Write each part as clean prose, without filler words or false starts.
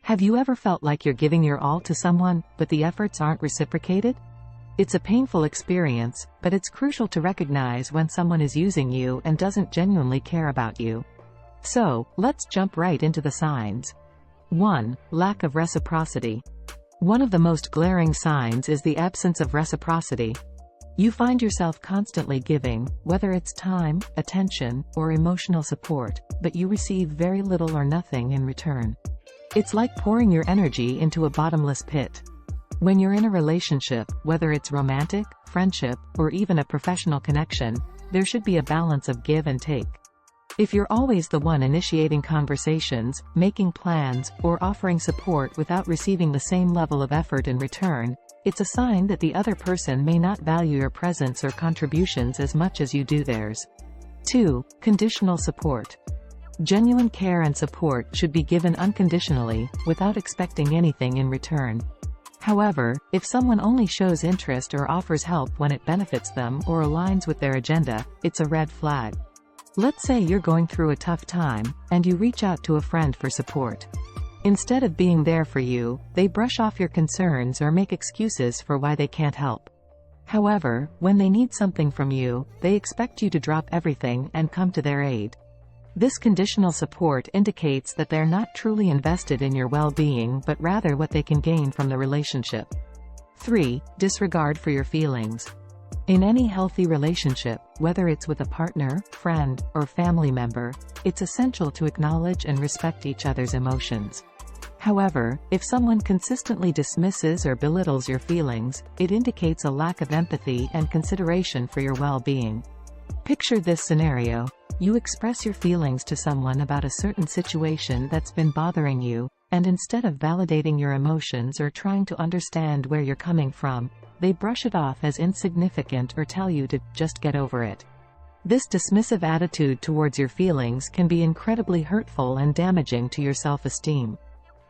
Have you ever felt like you're giving your all to someone, but the efforts aren't reciprocated? It's a painful experience, but it's crucial to recognize when someone is using you and doesn't genuinely care about you. So, let's jump right into the signs. 1. Lack of reciprocity. One of the most glaring signs is the absence of reciprocity. You find yourself constantly giving, whether it's time, attention, or emotional support, but you receive very little or nothing in return. It's like pouring your energy into a bottomless pit. When you're in a relationship, whether it's romantic, friendship, or even a professional connection, there should be a balance of give and take. If you're always the one initiating conversations, making plans, or offering support without receiving the same level of effort in return, it's a sign that the other person may not value your presence or contributions as much as you do theirs. 2. Conditional support. Genuine care and support should be given unconditionally, without expecting anything in return. However, if someone only shows interest or offers help when it benefits them or aligns with their agenda, it's a red flag. Let's say you're going through a tough time, and you reach out to a friend for support. Instead of being there for you, they brush off your concerns or make excuses for why they can't help. However, when they need something from you, they expect you to drop everything and come to their aid. This conditional support indicates that they're not truly invested in your well-being but rather what they can gain from the relationship. 3. Disregard for your feelings. In any healthy relationship, whether it's with a partner, friend, or family member, it's essential to acknowledge and respect each other's emotions. However, if someone consistently dismisses or belittles your feelings, it indicates a lack of empathy and consideration for your well-being. Picture this scenario. You express your feelings to someone about a certain situation that's been bothering you, and instead of validating your emotions or trying to understand where you're coming from, they brush it off as insignificant or tell you to just get over it. This dismissive attitude towards your feelings can be incredibly hurtful and damaging to your self-esteem.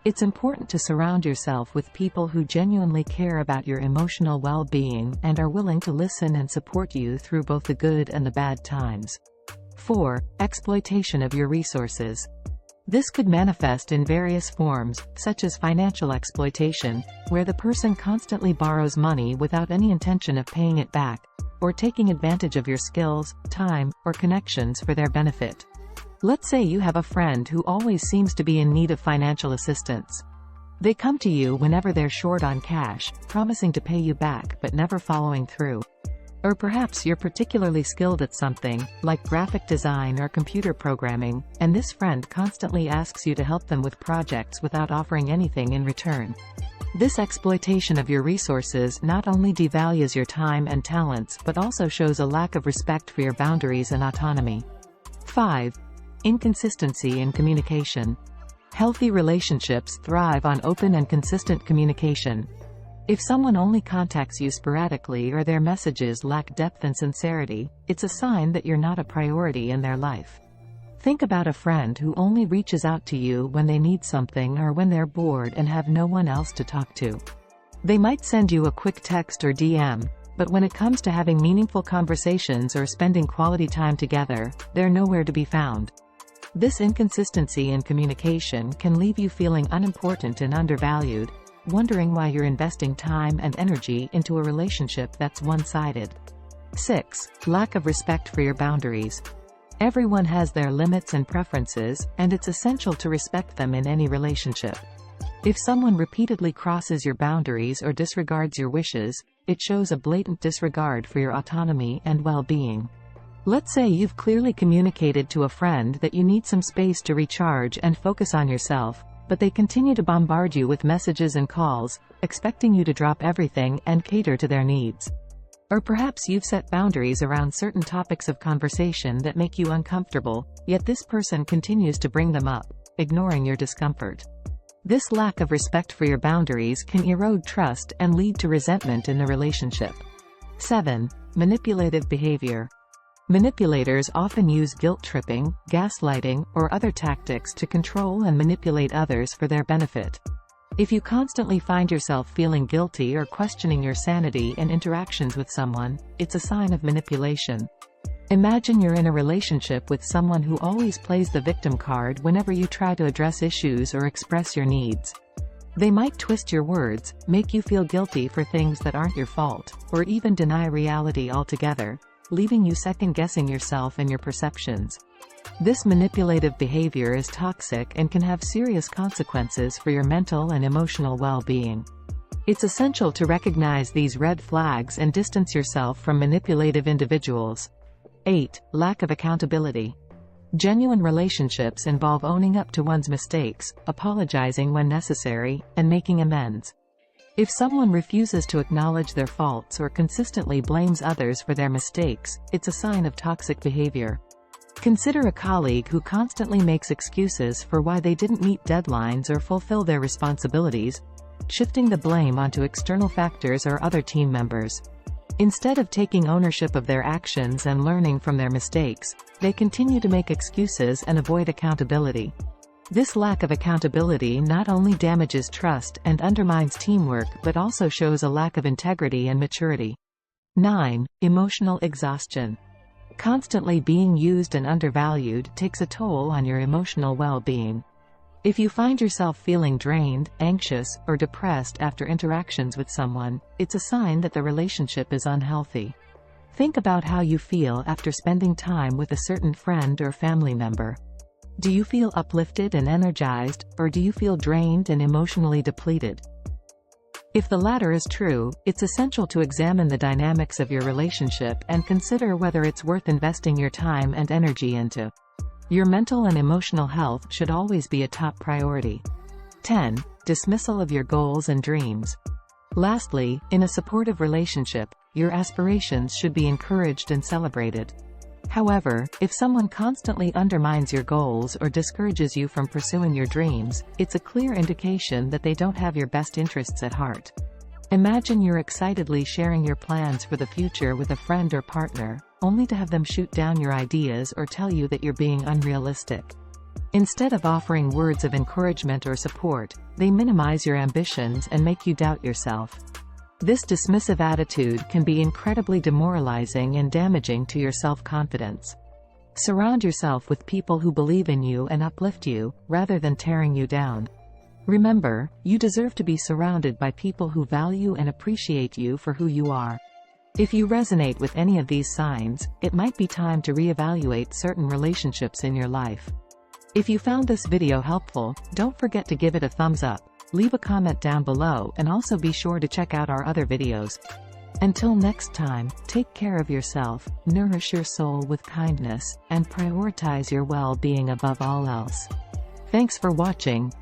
It's important to surround yourself with people who genuinely care about your emotional well-being and are willing to listen and support you through both the good and the bad times. 4. Exploitation of your resources. This could manifest in various forms, such as financial exploitation, where the person constantly borrows money without any intention of paying it back, or taking advantage of your skills, time, or connections for their benefit. Let's say you have a friend who always seems to be in need of financial assistance. They come to you whenever they're short on cash, promising to pay you back but never following through. Or perhaps you're particularly skilled at something, like graphic design or computer programming, and this friend constantly asks you to help them with projects without offering anything in return. This exploitation of your resources not only devalues your time and talents but also shows a lack of respect for your boundaries and autonomy. 5. Inconsistency in communication. Healthy relationships thrive on open and consistent communication. If someone only contacts you sporadically or their messages lack depth and sincerity, it's a sign that you're not a priority in their life. Think about a friend who only reaches out to you when they need something or when they're bored and have no one else to talk to. They might send you a quick text or DM, but when it comes to having meaningful conversations or spending quality time together, they're nowhere to be found. This inconsistency in communication can leave you feeling unimportant and undervalued, wondering why you're investing time and energy into a relationship that's one-sided. 6. Lack of respect for your boundaries. Everyone has their limits and preferences, and it's essential to respect them in any relationship. If someone repeatedly crosses your boundaries or disregards your wishes, it shows a blatant disregard for your autonomy and well-being. Let's say you've clearly communicated to a friend that you need some space to recharge and focus on yourself, but they continue to bombard you with messages and calls, expecting you to drop everything and cater to their needs. Or perhaps you've set boundaries around certain topics of conversation that make you uncomfortable, yet this person continues to bring them up, ignoring your discomfort. This lack of respect for your boundaries can erode trust and lead to resentment in the relationship. 7. Manipulative behavior. Manipulators often use guilt-tripping, gaslighting, or other tactics to control and manipulate others for their benefit. If you constantly find yourself feeling guilty or questioning your sanity in interactions with someone, it's a sign of manipulation. Imagine you're in a relationship with someone who always plays the victim card whenever you try to address issues or express your needs. They might twist your words, make you feel guilty for things that aren't your fault, or even deny reality altogether, leaving you second-guessing yourself and your perceptions. This manipulative behavior is toxic and can have serious consequences for your mental and emotional well-being. It's essential to recognize these red flags and distance yourself from manipulative individuals. 8. Lack of accountability. Genuine relationships involve owning up to one's mistakes, apologizing when necessary, and making amends. If someone refuses to acknowledge their faults or consistently blames others for their mistakes, it's a sign of toxic behavior. Consider a colleague who constantly makes excuses for why they didn't meet deadlines or fulfill their responsibilities, shifting the blame onto external factors or other team members. Instead of taking ownership of their actions and learning from their mistakes, they continue to make excuses and avoid accountability. This lack of accountability not only damages trust and undermines teamwork but also shows a lack of integrity and maturity. 9. Emotional exhaustion. Constantly being used and undervalued takes a toll on your emotional well-being. If you find yourself feeling drained, anxious, or depressed after interactions with someone, it's a sign that the relationship is unhealthy. Think about how you feel after spending time with a certain friend or family member. Do you feel uplifted and energized, or do you feel drained and emotionally depleted? If the latter is true, it's essential to examine the dynamics of your relationship and consider whether it's worth investing your time and energy into. Your mental and emotional health should always be a top priority. 10. Dismissal of your goals and dreams. Lastly, in a supportive relationship, your aspirations should be encouraged and celebrated. However, if someone constantly undermines your goals or discourages you from pursuing your dreams, it's a clear indication that they don't have your best interests at heart. Imagine you're excitedly sharing your plans for the future with a friend or partner, only to have them shoot down your ideas or tell you that you're being unrealistic. Instead of offering words of encouragement or support, they minimize your ambitions and make you doubt yourself. This dismissive attitude can be incredibly demoralizing and damaging to your self-confidence. Surround yourself with people who believe in you and uplift you, rather than tearing you down. Remember, you deserve to be surrounded by people who value and appreciate you for who you are. If you resonate with any of these signs, it might be time to reevaluate certain relationships in your life. If you found this video helpful, don't forget to give it a thumbs up, leave a comment down below, and also be sure to check out our other videos. Until next time, take care of yourself, nourish your soul with kindness, and prioritize your well-being above all else. Thanks for watching.